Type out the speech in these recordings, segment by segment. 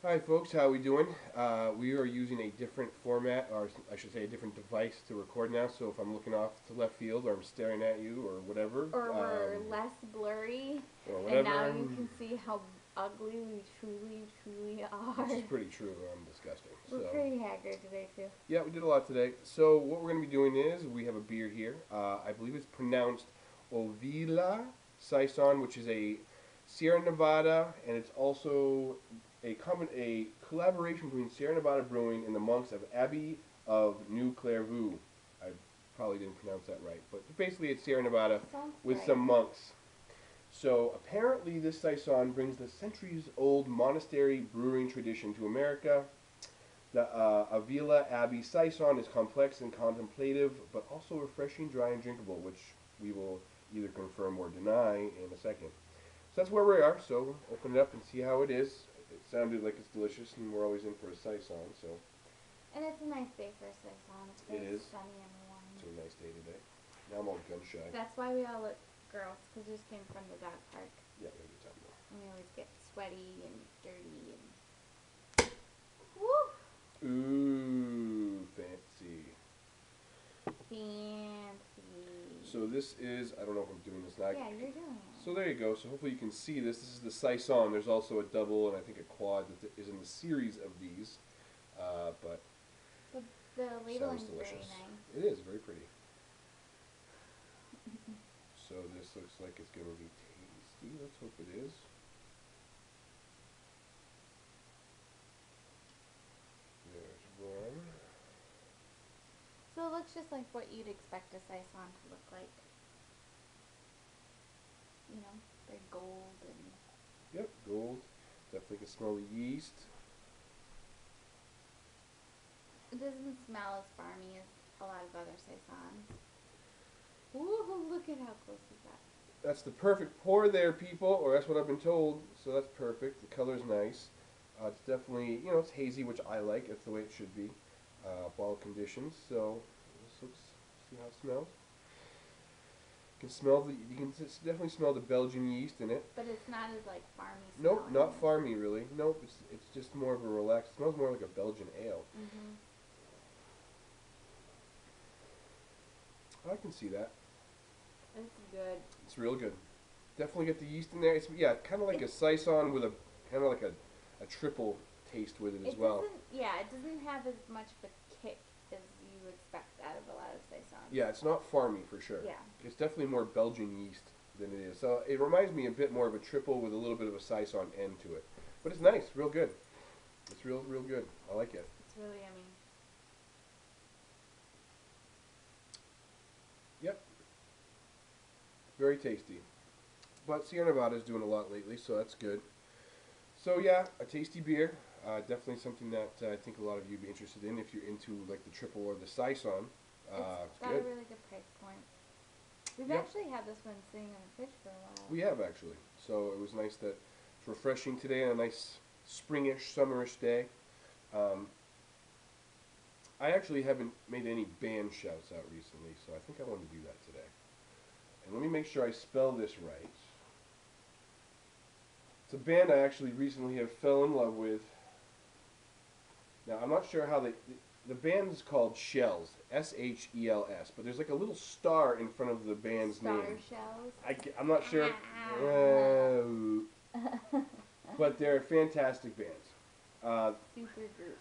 Hi folks, how we doing? We are using a different format, or I should say a different device to record now, so if I'm looking off to left field or I'm staring at you or whatever, Or we're less blurry, or and now whatever, you can see how ugly we truly which is are. pretty true, I'm disgusting. We're So, pretty haggard today, too. yeah, we did a lot today. So what we're going to be doing is, we have a beer here. I believe it's pronounced Ovila Saison, which is a Sierra Nevada, and it's also a collaboration between Sierra Nevada Brewing and the monks of Abbey of New Clairvaux. I probably didn't pronounce that right, but basically it's Sierra Nevada Sounds with right. some monks. So apparently this saison brings the centuries-old monastery brewing tradition to America. The Avila Abbey Saison is complex and contemplative, but also refreshing, dry, and drinkable, which we will either confirm or deny in a second. So that's where we are. So open it up and see how it is. It sounded like it's delicious, and we're always in for a saison, so And it's a nice day for a saison. It's it very is. sunny and warm. It's a nice day today. Now I'm all gun shy. That's why we all look gross, because we just came from the dog park. Yeah, maybe time though. And we always get sweaty and dirty and... Woo! Ooh, fancy. Fancy. So this is, I don't know if I'm doing this now. Yeah, you're doing it. So there you go. So hopefully you can see this. This is the Saison. There's also a double and I think a quad that is in the series of these. But The labeling's sounds very delicious. nice. It is very pretty. So this looks like it's going to be tasty. Let's hope it is. There's one. So it looks just like what you'd expect a saison to look like. You know, they're gold and... Yep, gold. Definitely can smell the yeast. It doesn't smell as farmy as a lot of other saisons. Woohoo, look at how close we got. That's the perfect pour there, people, or that's what I've been told. So that's perfect. The color's nice. It's definitely, it's hazy, which I like. That's the way it should be. Bottle conditions. So this looks. See how it smells. You can definitely smell the Belgian yeast in it. But it's not as like farmy Nope, smelling. not farmy really. Nope, it's just more of a relaxed. It smells more like a Belgian ale. Mm-hmm. I can see that. It's good. It's real good. Definitely get the yeast in there. It's kind of like a saison with a kind of like a triple taste with it as well. It doesn't have as much of a kick as you expect out of a lot of saisons. Yeah, it's not farmy for sure. Yeah. It's definitely more Belgian yeast than it is. So it reminds me a bit more of a triple with a little bit of a saison end to it. But it's nice, real good. It's real good. I like it. It's really yummy. Yep. Very tasty. But Sierra Nevada is doing a lot lately, so that's good. So yeah, a tasty beer. Definitely something that I think a lot of you would be interested in if you're into like the triple or the saison. It's got good. a really good price point. We've Yep. actually had this one sitting in the fridge for a while. We have actually. So it was nice that it's refreshing today on a nice springish, summerish day. Um, I actually haven't made any band shouts out recently, so I think I want to do that today. And let me make sure I spell this right. It's a band I actually recently have fell in love with. Now I'm not sure how the band is called Shells, Shels, but there's like a little star in front of the band's Star name. shells. I'm not sure, but they're a fantastic band. Super group.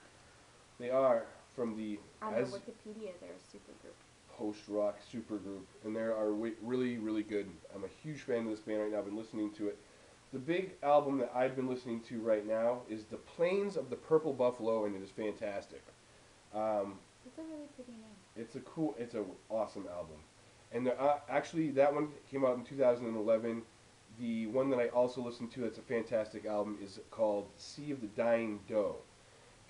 They are from the On the Wikipedia, they're a super group. post-rock supergroup, and they are really good. I'm a huge fan of this band right now. I've been listening to it. The big album that I've been listening to right now is The Plains of the Purple Buffalo, and it is fantastic. It's a really pretty name. It's an awesome album. And actually, that one came out in 2011. The one that I also listened to that's a fantastic album is called Sea of the Dying Doe.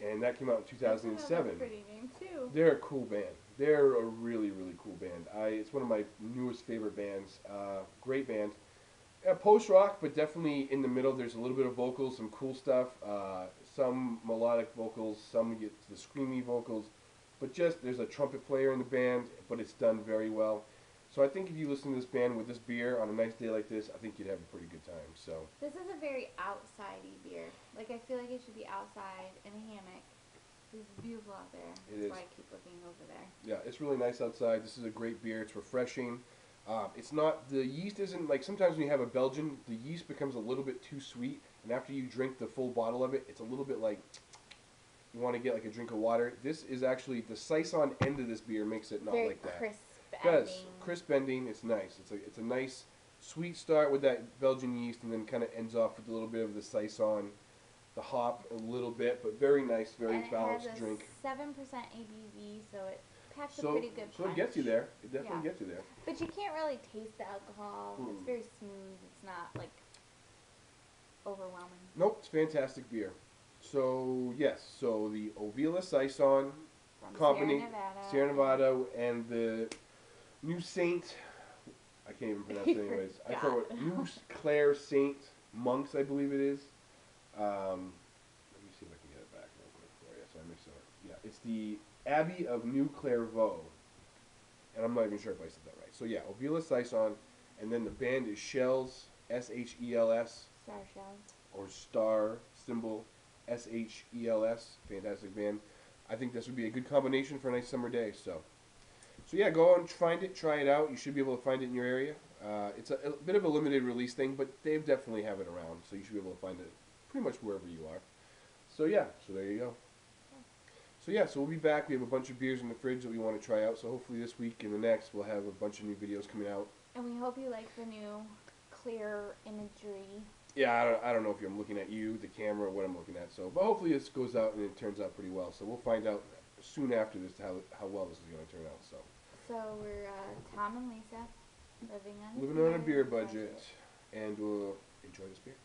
And that came out in 2007. That's another pretty name, too. They're a cool band. They're a really cool band. It's one of my newest favorite bands. Great band. Post rock, but definitely in the middle. There's a little bit of vocals, some cool stuff. Some melodic vocals, some get to the screamy vocals. But just there's a trumpet player in the band, but it's done very well. So So I think if you listen to this band with this beer on a nice day like this, I think you'd have a pretty good time. So This is a very outsidey beer. Like, I feel like it should be outside in a hammock. This is beautiful out there. It That's is. why I keep looking over there. yeah, it's really nice outside. This is a great beer. It's refreshing. It's not the yeast isn't like sometimes when you have a Belgian, the yeast becomes a little bit too sweet, and after you drink the full bottle of it, it's a little bit like you want to get like a drink of water. This is actually the Saison end of this beer makes it not Very like that. crisp Does ending. crisp ending? It's nice. It's a nice sweet start with that Belgian yeast, and then kind of ends off with a little bit of the Saison, the hop a little bit, but very nice, very And balanced it has a drink. 7% ABV, so it packs a So pretty good so punch. it gets you there. It definitely Yeah. gets you there. But you can't really taste the alcohol. It's Mm. very smooth. It's not, like, overwhelming. Nope, it's fantastic beer. So yes, so the Ovila Saison From Company, Sierra Nevada. Sierra Nevada, and the New Saint. I can't even pronounce it anyways. I forgot what New Claire Saint Monks, I believe it is. Let me see if I can get it back real quick for you. So I mixed it up. Yeah, it's the Abbey of New Clairvaux, and I'm not even sure if I said that right. So yeah, Ovila Saison, and then the band is Shells, Shels, Star Shells. or Star Symbol, Shels. Fantastic band. I think this would be a good combination for a nice summer day. So yeah, go and find it, try it out. You should be able to find it in your area. It's a bit of a limited release thing, but they definitely have it around, so you should be able to find it pretty much wherever you are. So yeah, so there you go. So yeah, so we'll be back. We have a bunch of beers in the fridge that we want to try out. So hopefully this week and the next we'll have a bunch of new videos coming out. And we hope you like the new clear imagery. Yeah, I don't know if I'm looking at you, the camera, what I'm looking at. So, but hopefully this goes out and it turns out pretty well. So we'll find out soon after this how well this is going to turn out. So We're Tom and Lisa living on living on a beer budget, and we'll enjoy this beer.